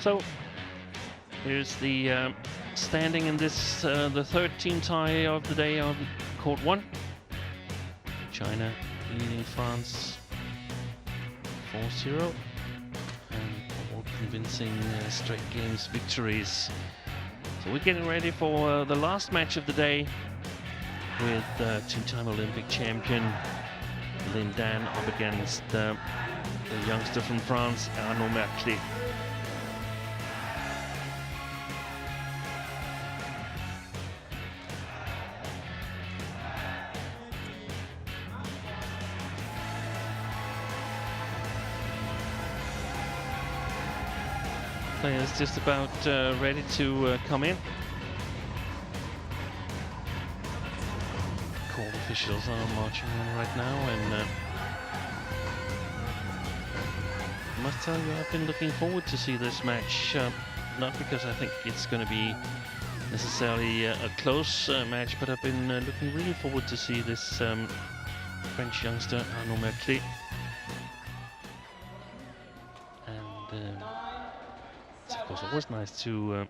So here's the standing in this, the third team tie of the day on court 1. China leading France 4-0, and all convincing straight games victories. So we're getting ready for the last match of the day with two-time Olympic champion LIN up against the youngster from France, Arnaud MERKLE. Players just about ready to come in. Court officials are marching on right now, and I must tell you, I've been looking forward to see this match. Not because I think it's going to be necessarily a close match, but I've been looking really forward to see this French youngster Arnaud MERKLE. And it's of course always nice to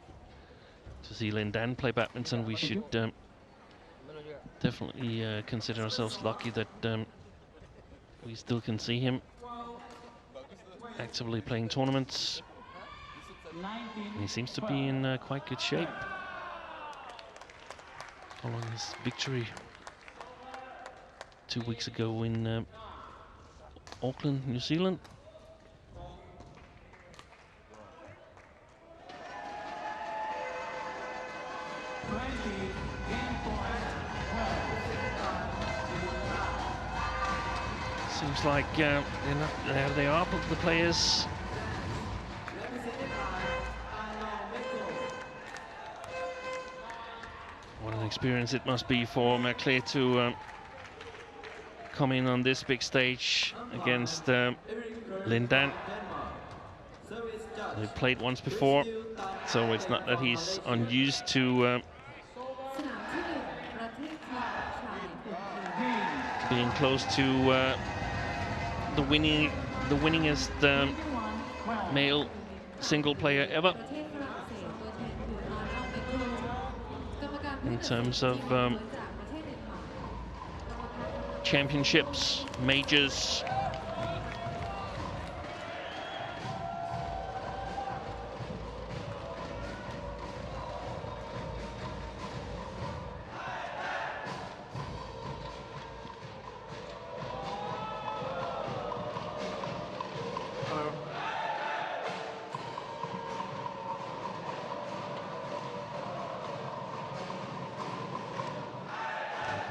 see LIN play badminton. We should definitely consider ourselves lucky that we still can see him actively playing tournaments. He seems to be in quite good shape following his victory 2 weeks ago in Auckland, New Zealand. Seems like there they are, both the players. What an experience it must be for MERKLE to come in on this big stage against LIN. They played once before, so it's not that he's unused to being close to the winningest male single player ever in terms of championships, majors.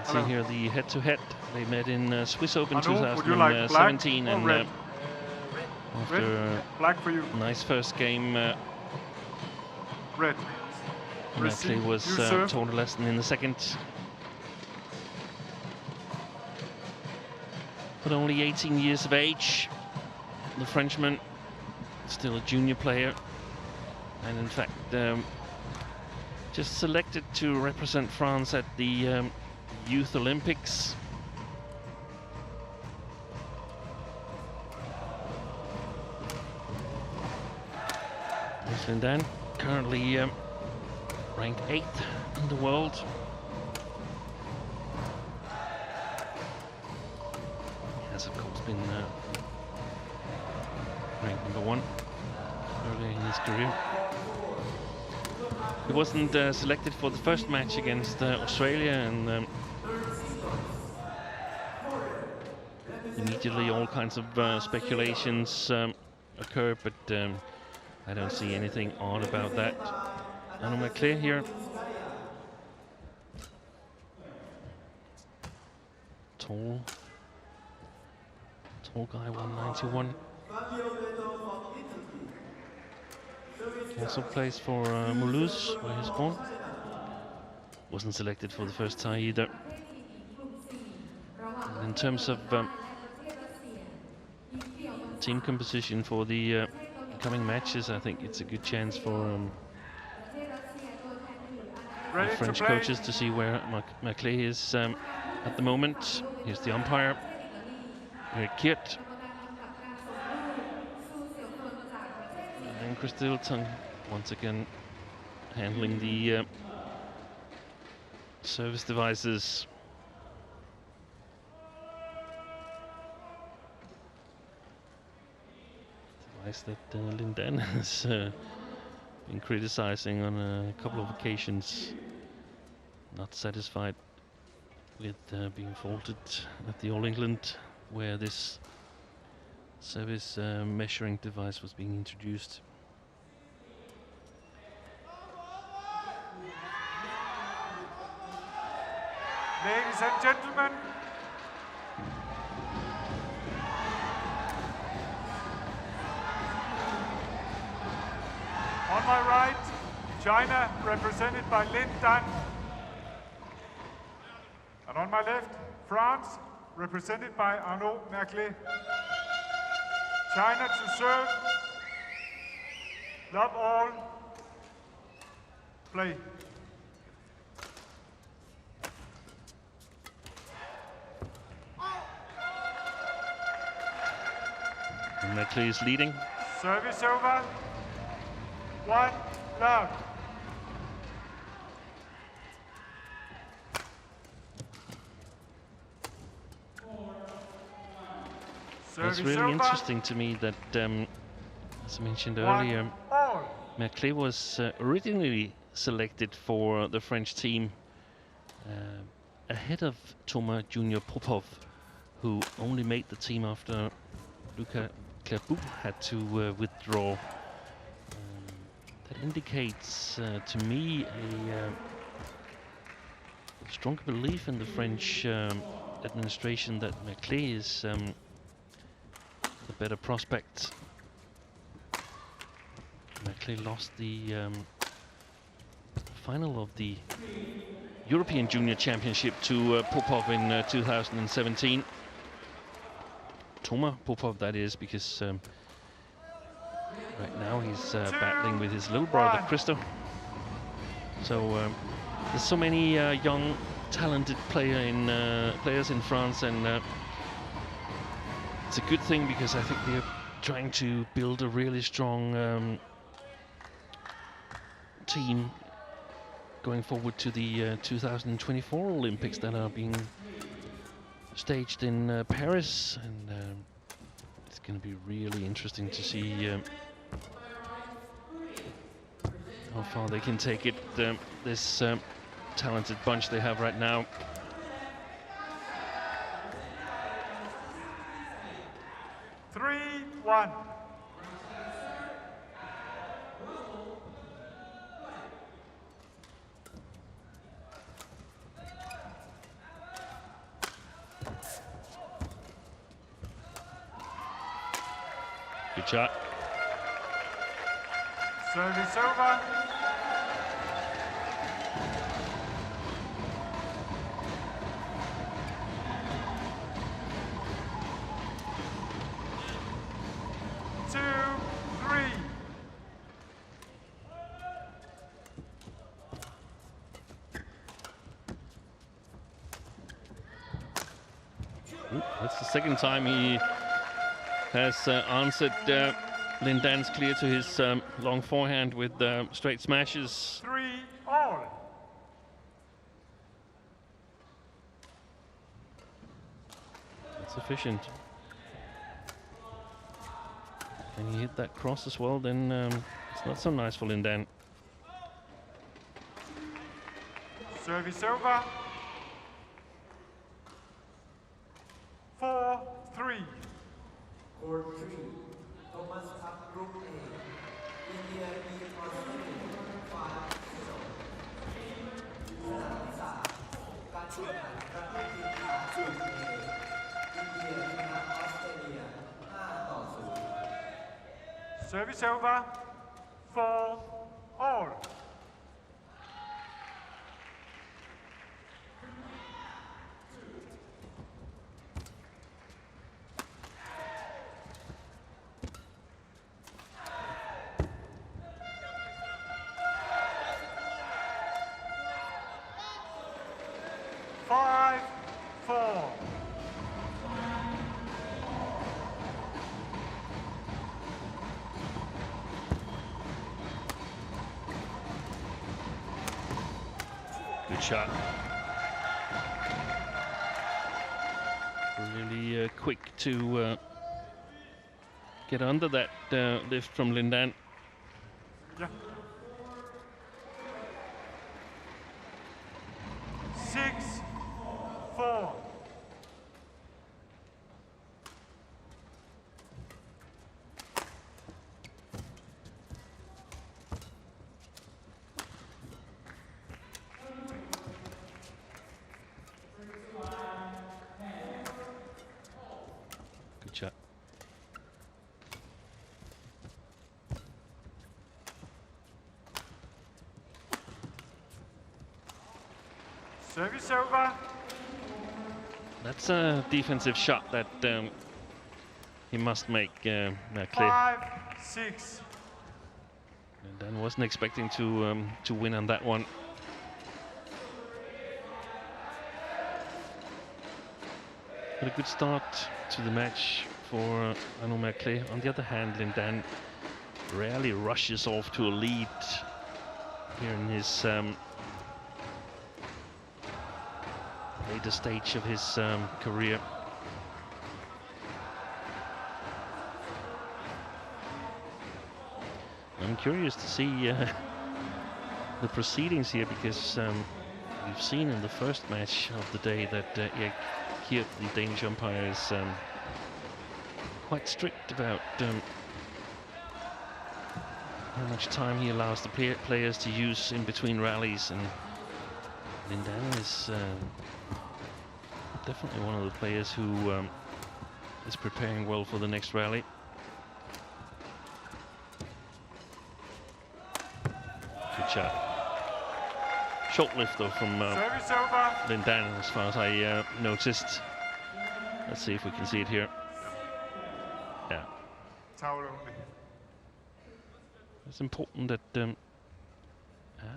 See here the head-to-head. They met in Swiss Open Arnaud, 2017, and red? after black for you. a nice first game, Red. MERKLE was taught a lesson in the second. But only 18 years of age, the Frenchman, still a junior player, and in fact just selected to represent France at the Youth Olympics. LIN currently ranked 8th in the world. He has of course been ranked number 1 earlier in his career. He wasn't selected for the first match against Australia, and immediately all kinds of speculations occur, but I don't see anything odd about that. Arnaud MERKLE here. Tall guy, 191. Also plays for Mulhouse, where he's born. Wasn't selected for the first tie either. And in terms of team composition for the coming matches, I think it's a good chance for the French coaches to see where MERKLE is at the moment. Here's the umpire, Eric Kiert. and Christilton once again handling the service devices. Device that LIN Dan has been criticizing on a couple of occasions. Not satisfied with being faulted at the All England, where this service measuring device was being introduced. Ladies and gentlemen, on my right, China, represented by LIN Dan. And on my left, France, represented by Arnaud MERKLE. China to serve. Love all. Play. And MERKLE is leading. Service over. 1 love. It's really interesting to me that, as I mentioned earlier, MERKLE was originally selected for the French team ahead of Thomas Junior Popov, who only made the team after Luca Clairbout had to withdraw. That indicates to me a stronger belief in the French administration that MERKLE is the better prospect. MERKLE lost the final of the European Junior Championship to Popov in 2017. Thomas Popov, that is, because right now he's battling with his little brother Christo. So there's so many young, talented players in France, and it's a good thing, because I think they're trying to build a really strong team going forward to the 2024 Olympics that are being staged in Paris, and it's going to be really interesting to see how far they can take it, this talented bunch they have right now. One. Good shot. Service over. That's the second time he has answered LIN Dan's clear to his long forehand with straight smashes. 3-all. That's efficient. And he hit that cross as well, then it's not so nice for LIN Dan. Service over. 4-3. Court 3, Thomas Cup Group A, India beat Australia 5-0. สนามที่ 3 การแข่งขันครั้งที่ 4 กลุ่ม A อินเดียชนะออสเตรเลีย 5-0. Service over. 4-all. Good shot. Really quick to get under that lift from Lin Dan. Yeah. 6-4. Good shot. Service over. That's a defensive shot that he must make, Merkle. 5-6. And Dan wasn't expecting to win on that one. But a good start to the match for Arnaud Merkle. On the other hand, Lin Dan rarely rushes off to a lead here in his later stage of his career. I'm curious to see the proceedings here, because we've seen in the first match of the day that here the Danish umpire is quite strict about how much time he allows the players to use in between rallies, and Lin Dan is definitely one of the players who is preparing well for the next rally. Good shot. Short lift though from Service over. Lin Dan, as far as I noticed. Let's see if we can see it here. Yeah. Towel only. It's important that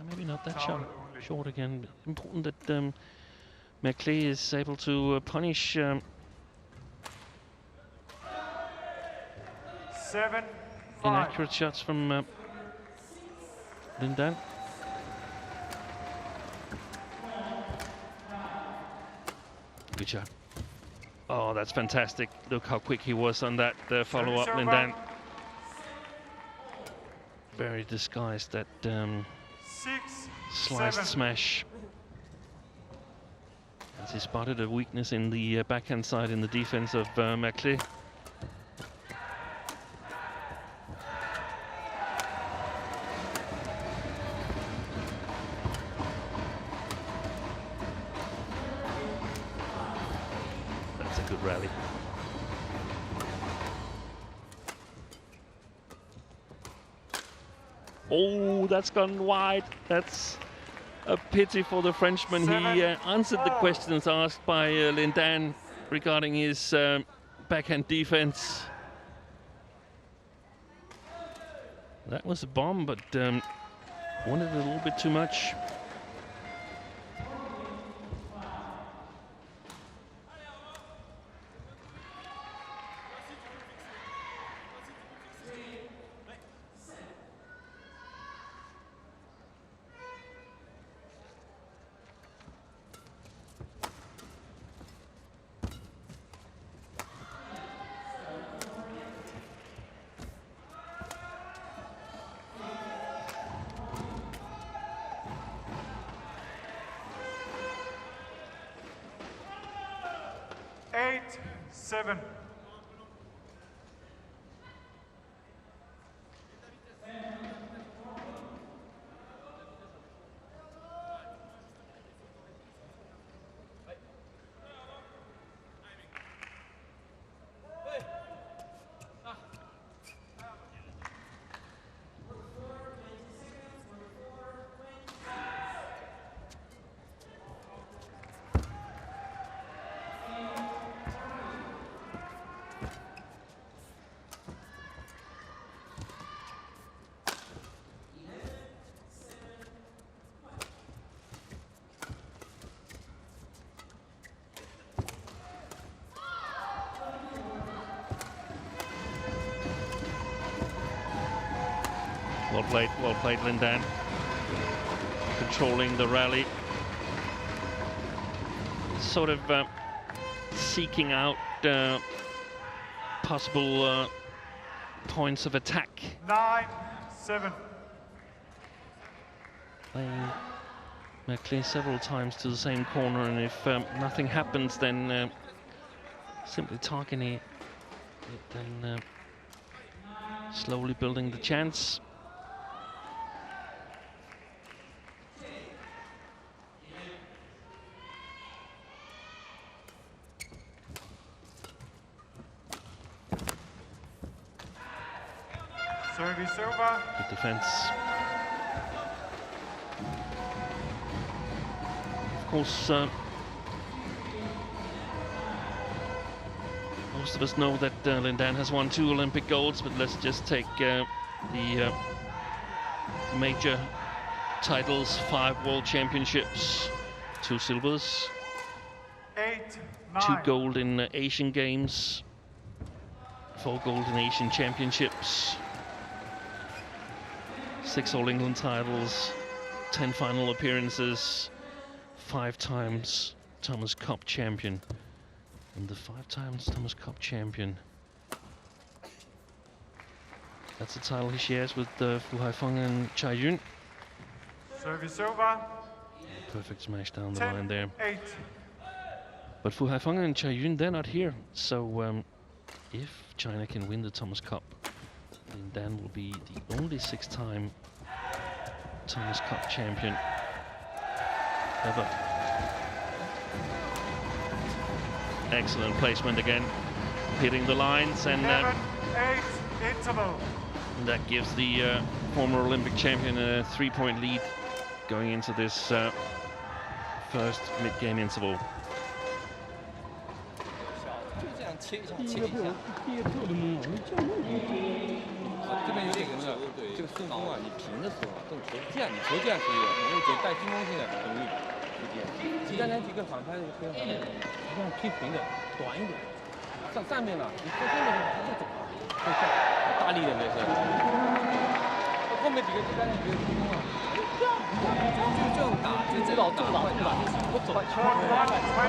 maybe not that Towel short. only. Short again. But important that Merkle is able to punish 7-5. inaccurate shots from Lin Dan. Good shot. Oh, that's fantastic. Look how quick he was on that follow-up, Lin Dan. Very disguised, that 6, sliced 7. smash. As he spotted a weakness in the backhand side in the defense of Merkle. That's a good rally. Oh, that's gone wide. That's a pity for the Frenchman. He answered the questions asked by Lin Dan regarding his backhand defense. That was a bomb, but wanted a little bit too much. Eight, 7. Well played, Lin Dan. Controlling the rally. sort of seeking out possible points of attack. 9-7. Playing Merkley several times to the same corner, and if nothing happens, then simply targeting it, then slowly building the chance. Service over. Good defense. Of course, most of us know that Lin Dan has won 2 Olympic golds, but let's just take the major titles: 5 World Championships, 2 silvers, 2 gold in Asian Games, 4 gold in Asian Championships, 6 All England titles, 10 final appearances, 5 times Thomas Cup champion. And the 5 times Thomas Cup champion, that's a title he shares with Fu Haifeng and Chai Yun. Service over. Perfect smash down the line there. 10-8. But Fu Haifeng and Chai Yun, they're not here. So if China can win the Thomas Cup, then Dan will be the only 6-time Thomas Cup champion ever. Excellent placement again, hitting the lines, and 11-8 interval. that gives the former Olympic champion a 3-point lead going into this first mid-game interval. 切一下，切一下。这边有点那个，这个顺风啊，你平的时候啊，这种球这样，你球这样可以的，我觉得带进攻性的很容易出界。其他两几个反拍的非常好，这样踢平的，短一点，上面了，你上面就走了，就这样大力的没事。后面几个其他两几个进攻啊，就这样打，就这种打快打，不走，快打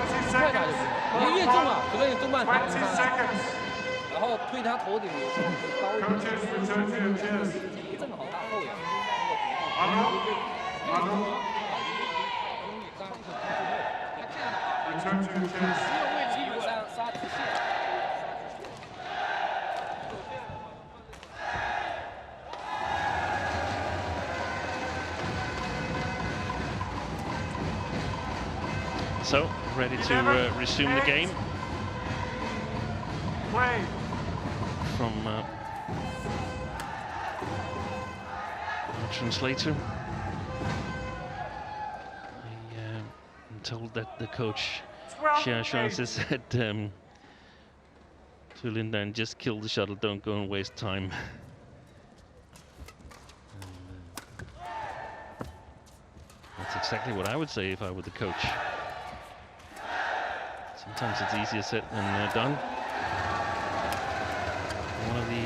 就行。你越重啊，可能你中半场。 然后推他头顶有时候会高一点，正好打后仰。So, ready to resume the game. Play. From our translator. I'm told that the coach Xia Xuan said to Lin Dan, just kill the shuttle, don't go and waste time. That's exactly what I would say if I were the coach. Sometimes it's easier said than done. One of the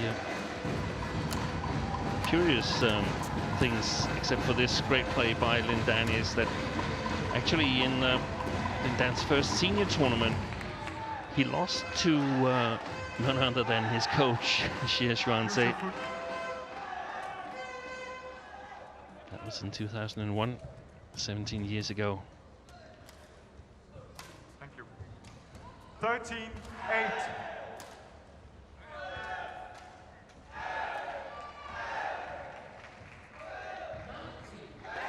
curious things, except for this great play by Lin Dan, is that actually in Lin Dan's first senior tournament, he lost to none other than his coach, Xia Xuan. That was in 2001, 17 years ago. Thank you. 13-8.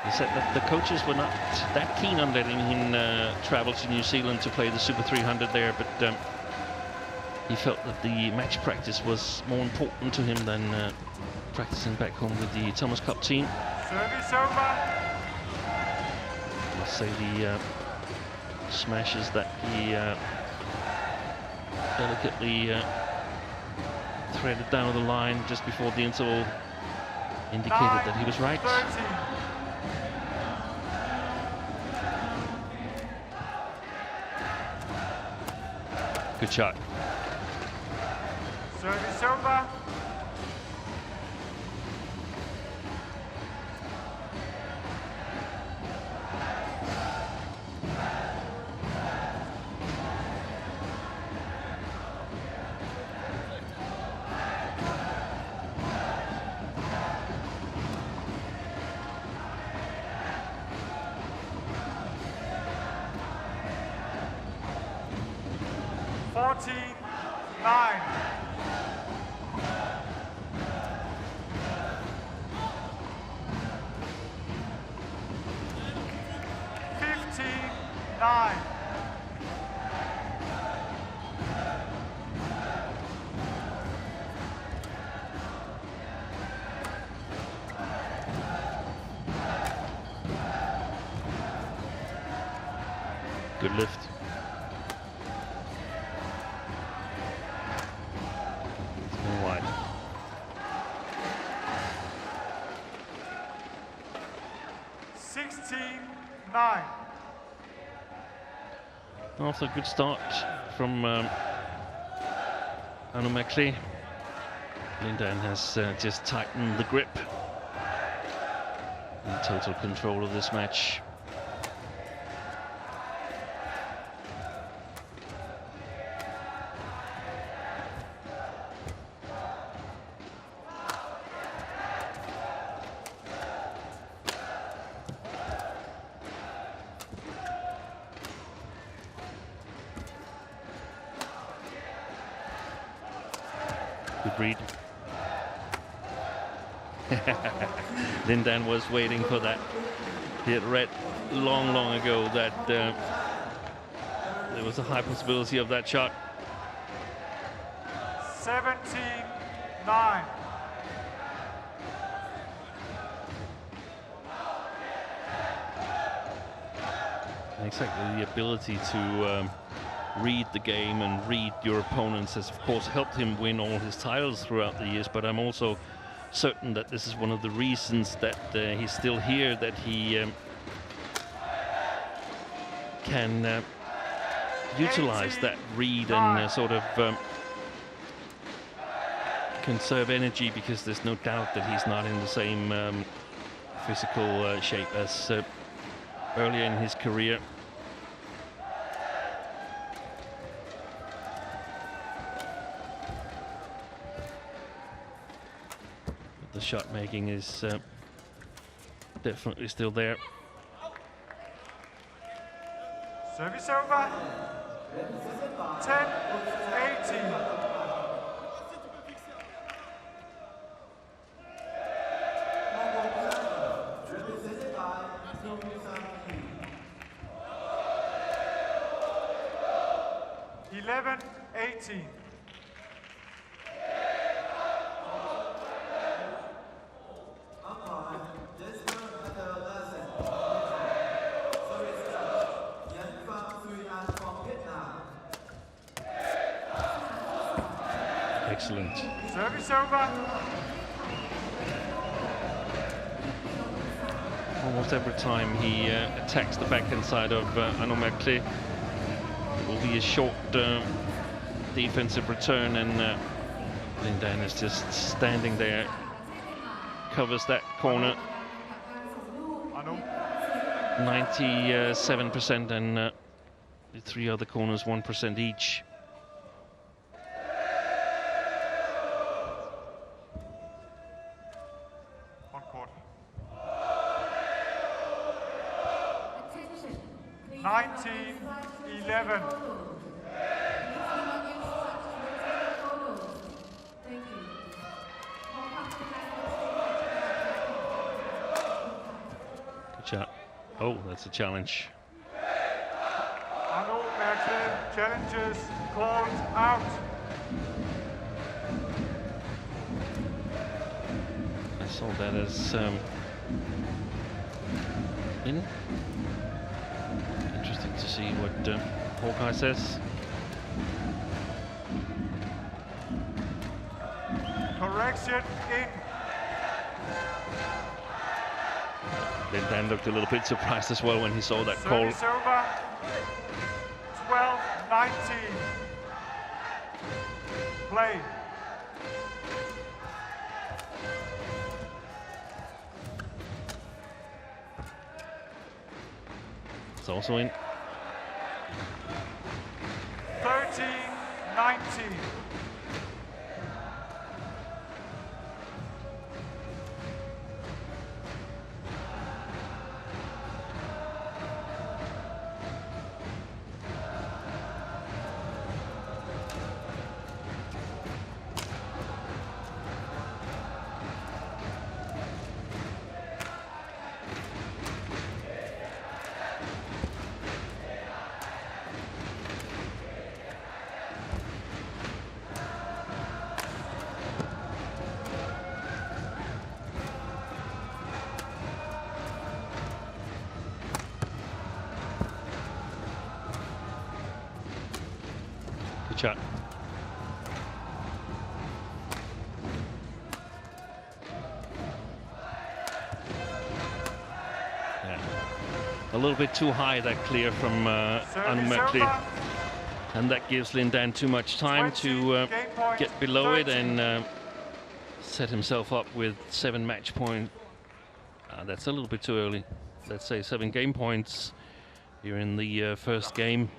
He said that the coaches were not that keen on letting him travel to New Zealand to play the Super 300 there, but he felt that the match practice was more important to him than practicing back home with the Thomas Cup team. Service over. Let's say the smashes that he delicately threaded down the line just before the interval indicated that he was right. 13. Good shot. Service over. 14-9. 15-9. Good lift. It's been wide. After a good start from Arnaud MERKLE, LIN has just tightened the grip. In total control of this match. Good read. LIN was waiting for that. He had read long ago that there was a high possibility of that shot. 17-9. Exactly, the ability to read the game and read your opponents has of course helped him win all his titles throughout the years, but I'm also certain that this is one of the reasons that he's still here, that he can utilize that read and sort of conserve energy, because there's no doubt that he's not in the same physical shape as earlier in his career. The shot making is definitely still there. Service over. 10-18. Excellent. Service over. Almost every time he attacks the backhand side of Arnaud MERKLE, it will be a short defensive return, and LIN is just standing there, covers that corner. 97%, and the three other corners 1% each. On court. 19-11. Good shot. Oh, that's a challenge. Arnaud MERKLE challenges called out. I saw that as in. Interesting to see what Hawkeye says. Correction in. LIN looked a little bit surprised as well when he saw that call. Service over. 12-19. Play. It's also in. 13-19. shot. Yeah. A little bit too high, that clear from Arnaud MERKLE. And that gives Lin Dan too much time to get below it and set himself up with 7 match points. That's a little bit too early. Let's say 7 game points. You're in the first game.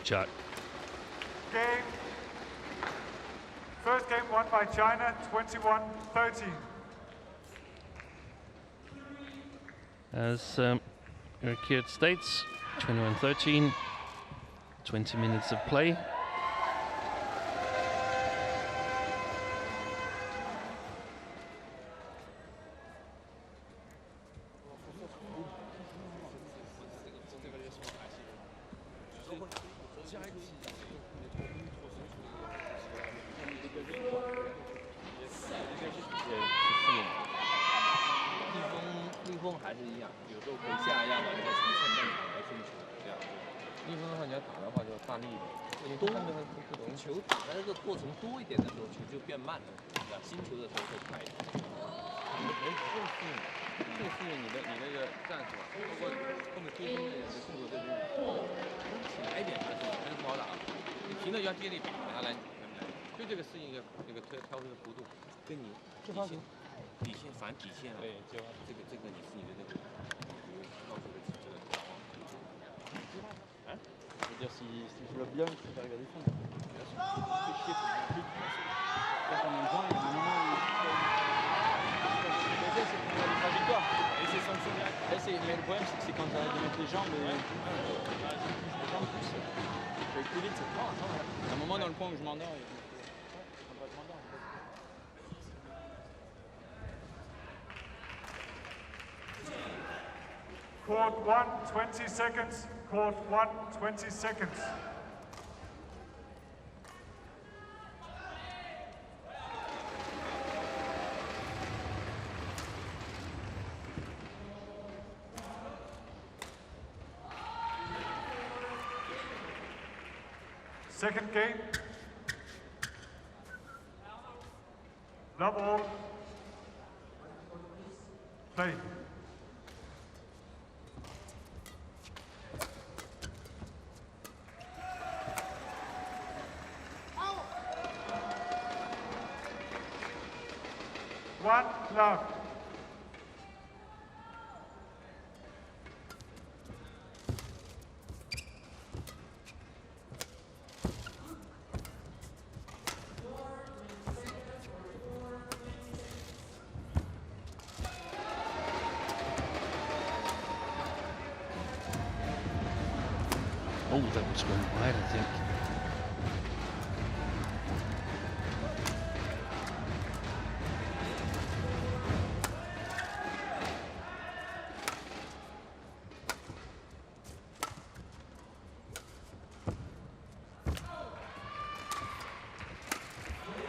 Shot. Game. First game won by China, 21-13. As Rickert states, 21-13, 20 minutes of play.还是一样，有时候可以下一样的，从前半场来送球这样。逆风的话，你要打的话就要发力一点，多球打的这个过程多一点的时候，球就变慢了，对吧？新球的时候会快一点。这个适应你的那个战术，包括后面推进的人的速度，这种起来一点还是不好打。你停了就要接力把它来，就这个适应一个那个挑这个幅度，跟你底线反底线啊，对，就这个你是你的那个高手的这个打法。Hein? Je veux dire, si je vois bien, je préfère regarder fond. Bien sûr. C'est chier, c'est bien. Là, en même temps, il y a des moments où. C'est pour la trajectoire. Et c'est sanctionné. Là, le problème, c'est que quand tu arrêtes de mettre les jambes, les jambes poussent. Tu vas plus vite. Non, attends, il y a un moment dans le coin où je m'endors. Court 1, 20 seconds. Court 1, 20 seconds. Second game. Love all. Play. One love. Oh, that was going wide, I think.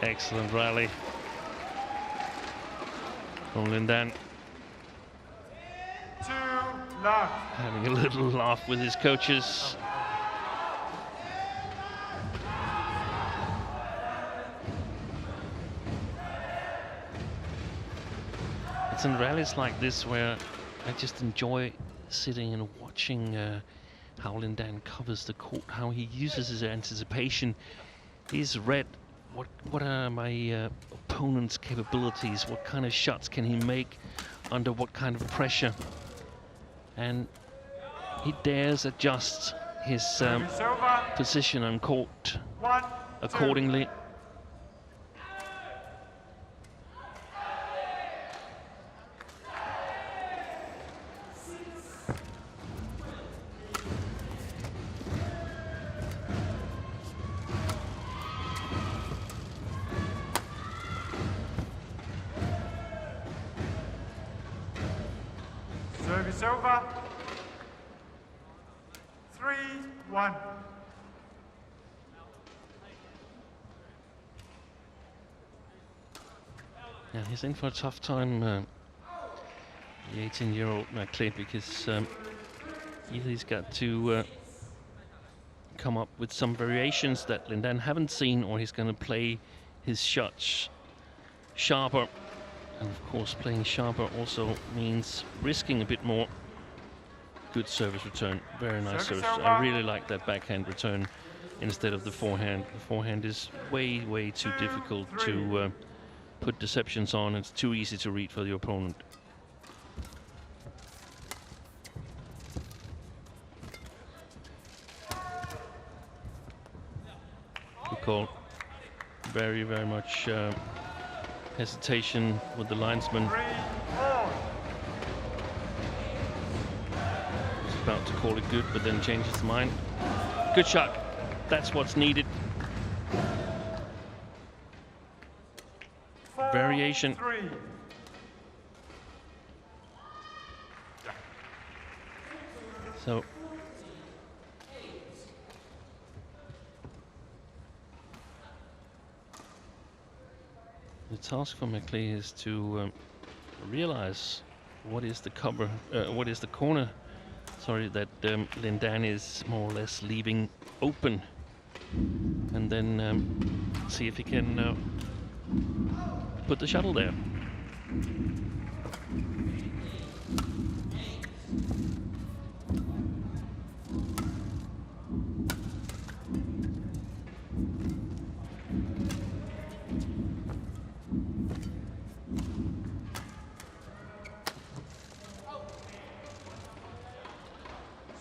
Excellent rally from Lin Dan. 2 love. Having a little laugh with his coaches. It's in rallies like this where I just enjoy sitting and watching how Lin Dan covers the court, how he uses his anticipation. He's read what are my opponent's capabilities, what kind of shots can he make under what kind of pressure, and he dares adjust his position on court accordingly. Service over. 3-1. Yeah, he's in for a tough time, the 18-year-old MERKLE, because either he's got to come up with some variations that LIN Dan haven't seen, or he's going to play his shots sharper. And of course, playing sharper also means risking a bit more. Good service return, very nice service. I really like that backhand return instead of the forehand. The forehand is way, way too difficult to put deceptions on. It's too easy to read for the opponent. Good call. Very, very much hesitation with the linesman. 3-4. He's about to call it good, but then changes his mind. Good shot. That's what's needed. Variation. 4-3. So the task for MERKLE is to realize what is the cover, what is the corner, sorry, that LIN Dan is more or less leaving open, and then see if he can put the shuttle there.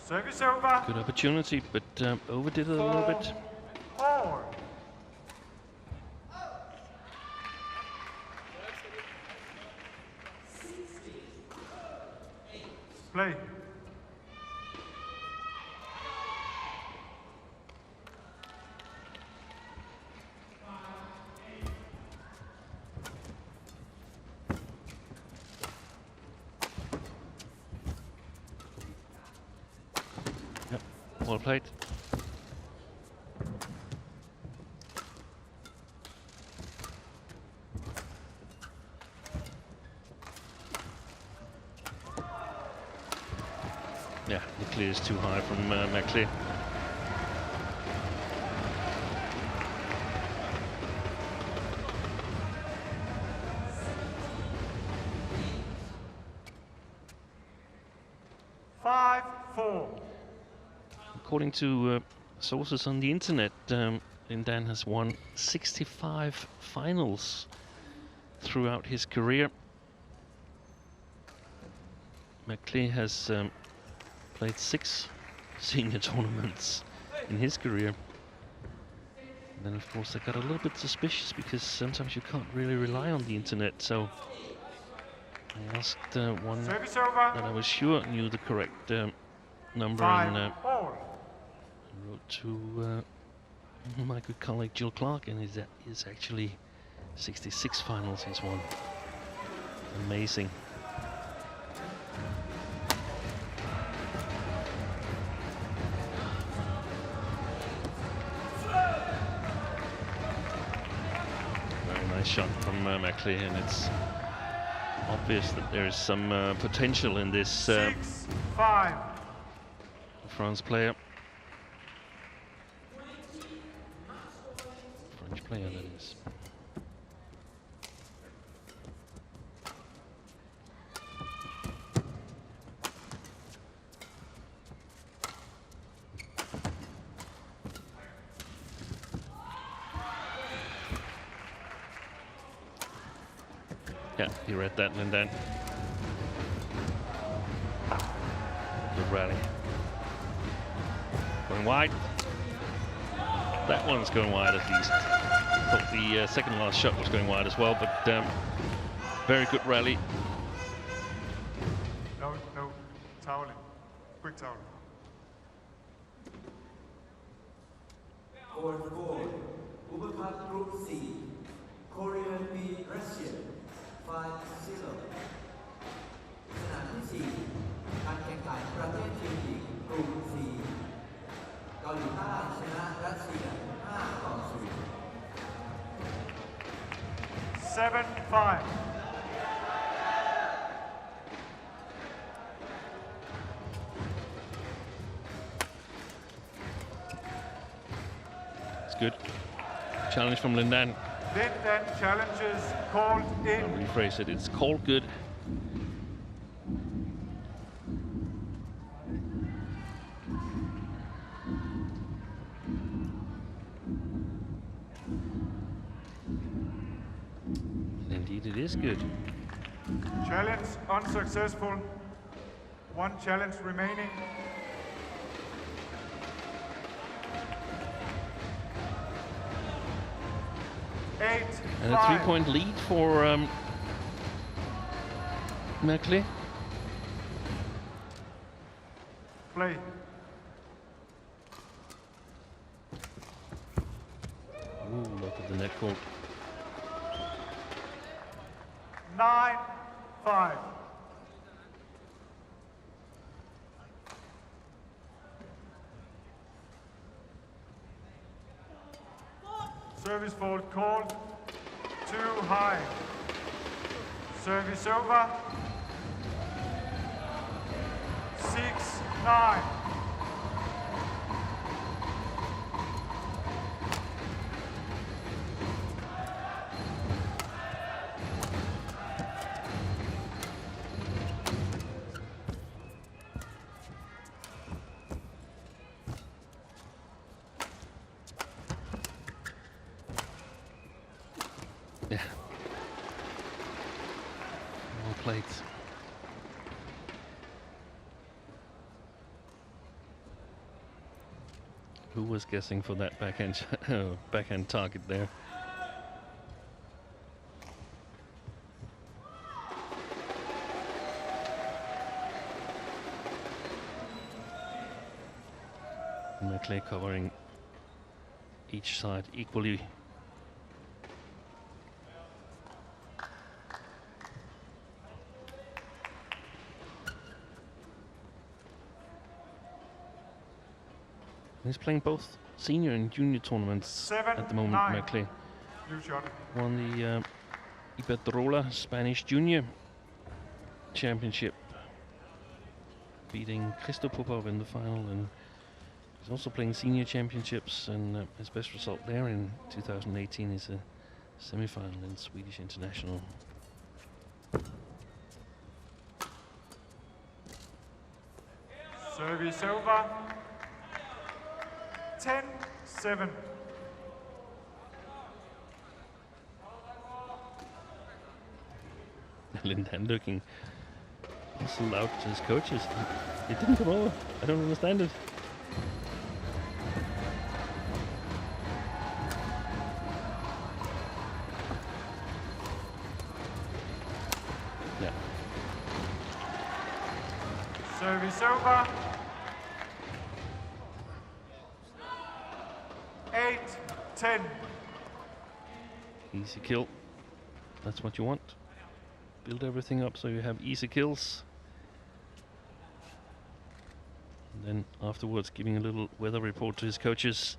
Service over. Good opportunity, but overdid it a little bit. 4. Play. Yep, well played. Yeah, the clear is too high from MERKLE. According to sources on the internet, LIN Dan has won 65 finals throughout his career. MERKLE has played 6 senior tournaments in his career. And then of course I got a little bit suspicious because sometimes you can't really rely on the internet, so I asked one that I was sure knew the correct number, and wrote to my good colleague Jill Clark, and it is actually 66 finals he's won. Amazing. Nice shot from MERKLE, and it's obvious that there is some potential in this 6-5. France player. French player, that is. Yeah, you read that, LIN Dan. Good rally. Going wide. That one's going wide at least. I thought the second last shot was going wide as well, but very good rally. No, toweling. Quick toweling. Court 4, Ubercut Group C, Korea beat Russia 5-0. สนามที่ 4 7-5. It's good. Challenge from Lin Dan. Lin Dan challenges called in. I'll rephrase it. It's called good. Indeed, it is good. Challenge unsuccessful. One challenge remaining. And a 3-point lead for Merkle. Play. Ooh, look at the net call. 9-5. Service fault called. Too high. Service over. 6-9. Yeah. Well played. Who was guessing for that backhand backhand target there? Merkle covering each side equally. He's playing both senior and junior tournaments at the moment. Merkle won the Iberdrola Spanish Junior Championship, beating Christo Popov in the final, and he's also playing senior championships, and his best result there in 2018 is a semi-final in Swedish International. Service over. 10-7. Lin Dan looking so loud to his coaches. It didn't come over. I don't understand it. Yeah. Service over. 8-10. Easy kill. That's what you want. Build everything up so you have easy kills. And then afterwards giving a little weather report to his coaches.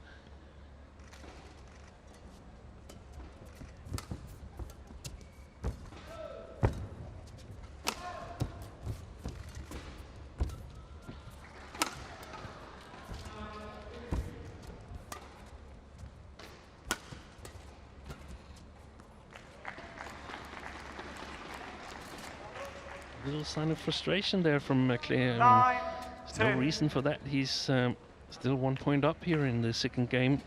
Little sign of frustration there from Merkle. There's no reason for that. He's still 1 point up here in the second game.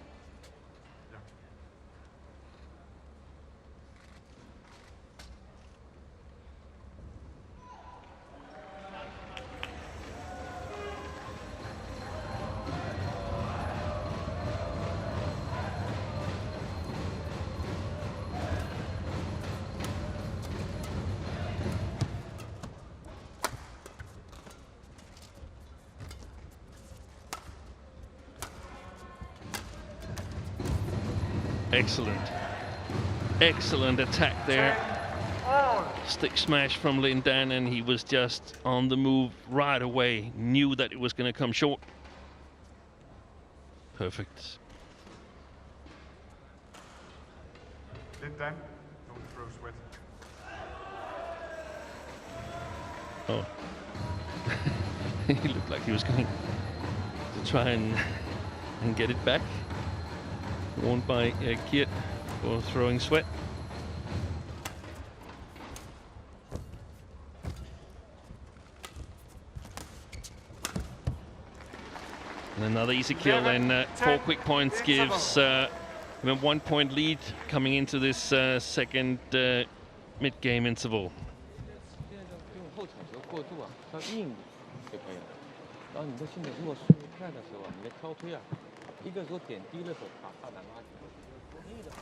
Excellent. Excellent attack there. Stick smash from Lin Dan, and he was just on the move right away. Knew that it was going to come short. Perfect. Lin Dan, don't throw sweat. Oh. He looked like he was going to try and get it back. Warned by Kiet for throwing sweat. And another easy kill, and 4 quick points gives him a 1 point lead coming into this second mid-game interval. 用后场球过渡啊，稍硬就可以了。然后你的现在如果速度快的时候啊，你的跳推啊，一个时候点低的时候把发展拉起来。低的话，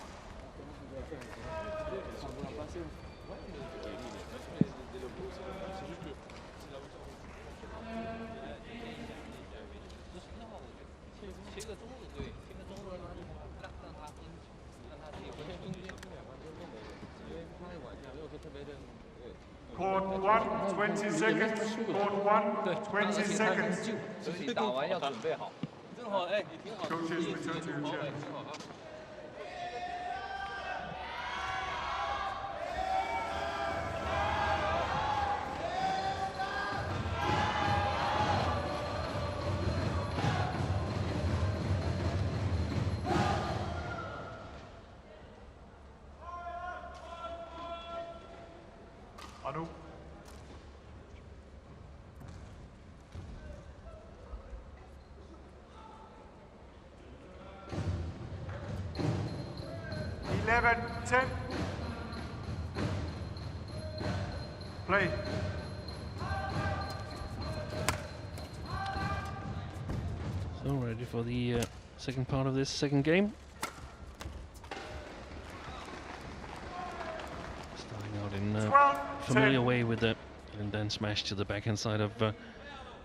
切个中路对，切个中路让他自己回中间这两个都没有，因为他的晚上如果说特别的。 Court 1, 20 seconds. Court 1, 20 seconds. 所以打完要准备好。正好，哎，你挺好。 Coaches return to your chair. 挺好啊。 Arnaud. (11-10). Play. So ready for the second part of this second game. Starting out in familiar way with the and then smash to the backhand side of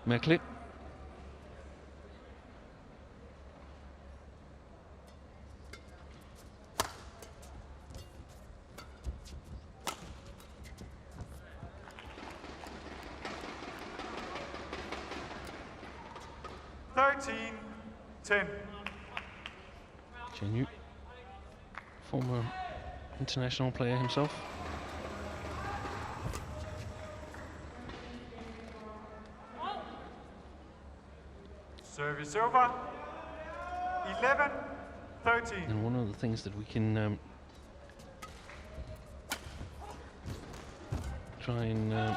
Merkle. (13-10). Chen Yu, former international player himself. Service over. 11-13. And one of the things that we can try and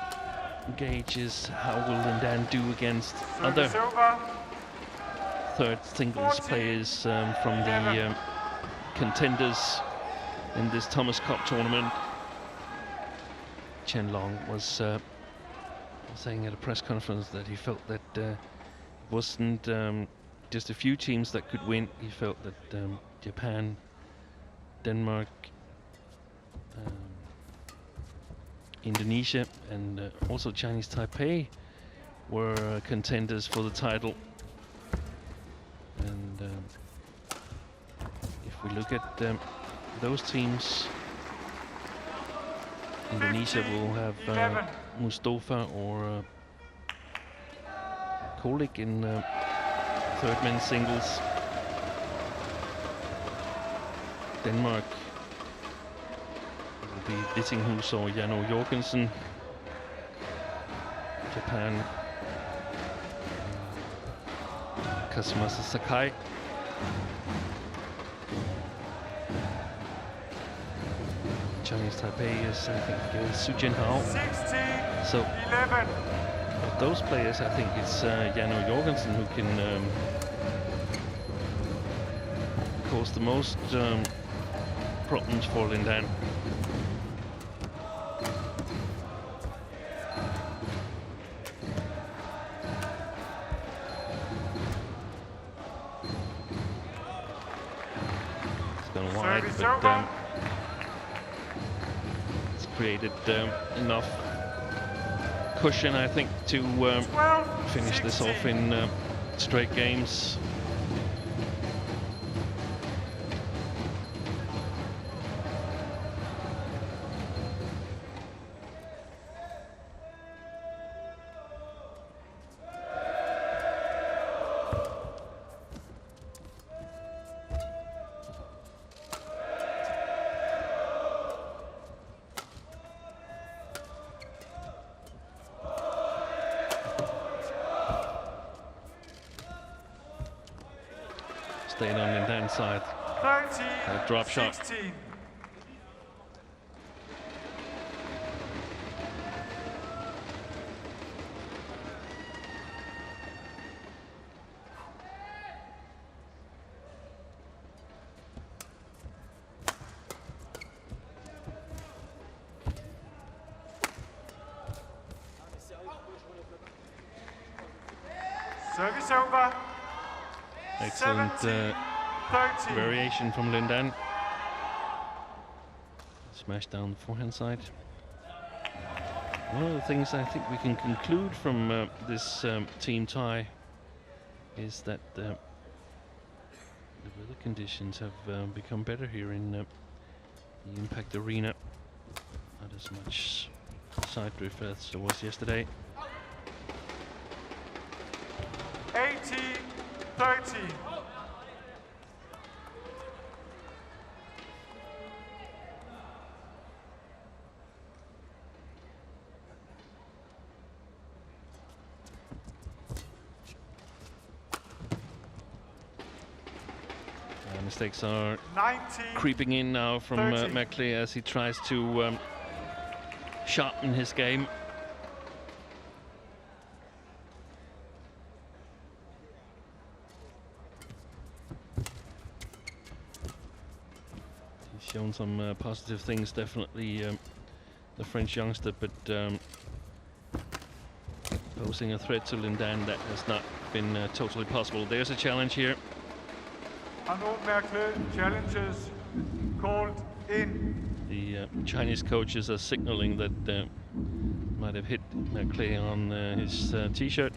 gauge is how will Lindan do against other third singles players from the contenders in this Thomas Cup tournament. Chen Long was saying at a press conference that he felt that it wasn't just a few teams that could win. He felt that Japan, Denmark, Indonesia and also Chinese Taipei were contenders for the title. And if we look at those teams, Indonesia will have Mustafa or Kolik in third men's singles. Denmark will be Vittinghus or Janno Jorgensen. Japan, Kazumasa Sakai. Chinese Taipei is, I think, Su Jinhao. 16-11. So, of those players, I think it's Janno Jorgensen who can cause the most problems for Lindan. It's gone wide, but it's created enough cushion, I think, to finish this off in straight games. stayed on the Dan side. 30, A drop shot. 16. Service over. Excellent 30. variation from Lindan. Smash down the forehand side. One of the things I think we can conclude from this team tie is that the weather conditions have become better here in the Impact Arena. Not as much side drift as there was yesterday. 80-30. Mistakes are 90, creeping in now from Merkley as he tries to sharpen his game. He's shown some positive things, definitely, the French youngster, but posing a threat to Lindan, that has not been totally possible. There's a challenge here. Arnaud MERKLE challenges called in. The Chinese coaches are signaling that might have hit Merkley on his t-shirt.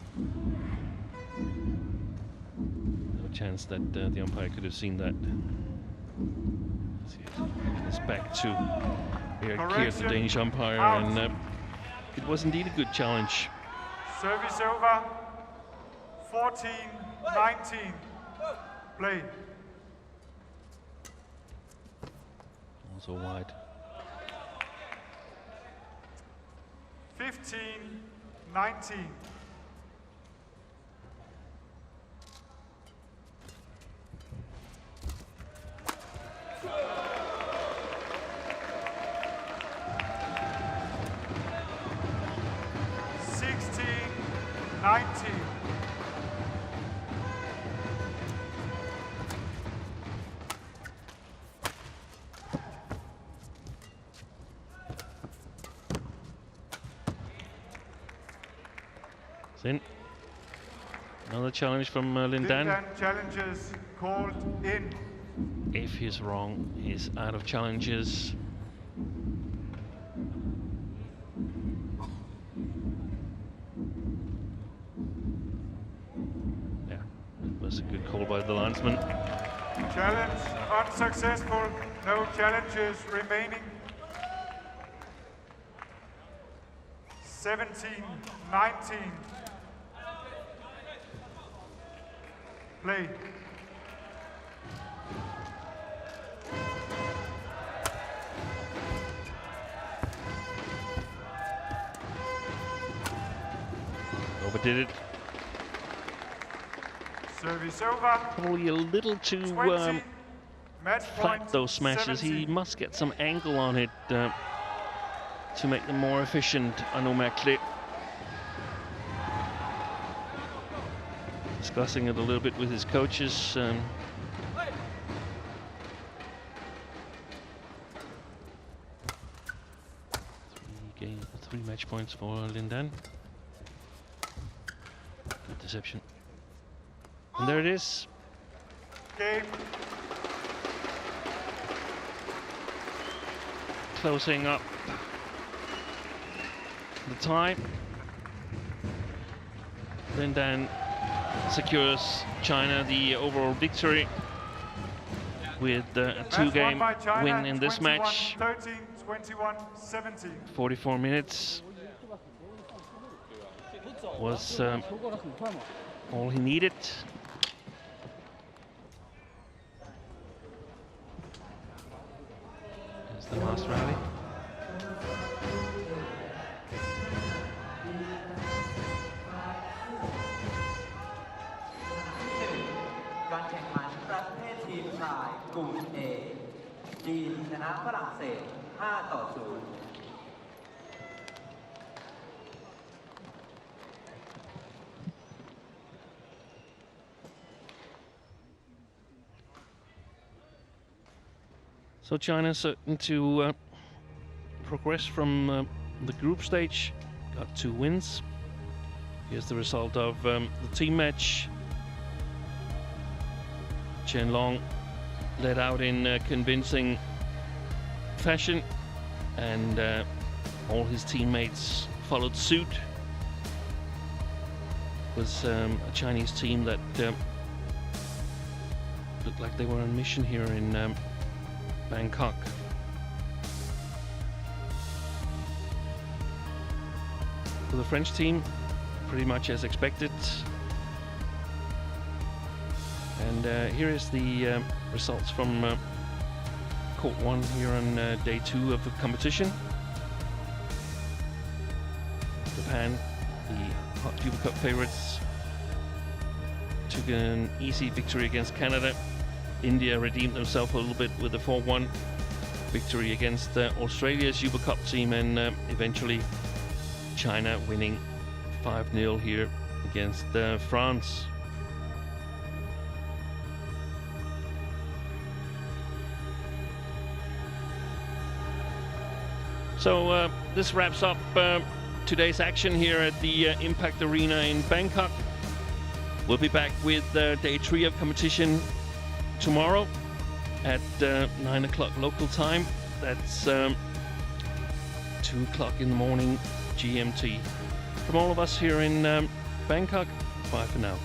No chance that the umpire could have seen that. It's back to Kiert, the Danish umpire, and it was indeed a good challenge. Service over. 14-19. Play. Also wide. 15-19. In. Another challenge from Lindan. Lindan challenges called in. If he's wrong, he's out of challenges. Yeah, it was a good call by the linesman. Challenge unsuccessful. No challenges remaining. 17-19. Play. Overdid it. Service over. Probably a little too 20. Match flat, point, those smashes. 17. He must get some angle on it to make them more efficient. Arnaud MERKLE discussing it a little bit with his coaches. Three match points for Lindan. Good deception. And there it is. Game. Closing up the tie. Lindan secures China the overall victory with a two-game win in this match. 13, 21, 17. 44 minutes was all he needed. Here's the last rally.การแข่งขันประเภ นะฝรั่งเศส5-0So China certain to progress from the group stage, got 2 wins. Here's the result of the team match. Chen Long led out in convincing fashion, and all his teammates followed suit. It was a Chinese team that looked like they were on mission here in Bangkok. For the French team, pretty much as expected. And here is the results from Court 1 here on day 2 of the competition. Japan, the hot Cuba Cup favorites, took an easy victory against Canada. India redeemed themselves a little bit with a 4-1 victory against Australia's Uber Cup team, and eventually China winning 5-0 here against France. So this wraps up today's action here at the Impact Arena in Bangkok. We'll be back with day 3 of competition tomorrow at 9 o'clock local time. That's 2 o'clock in the morning GMT. From all of us here in Bangkok, bye for now.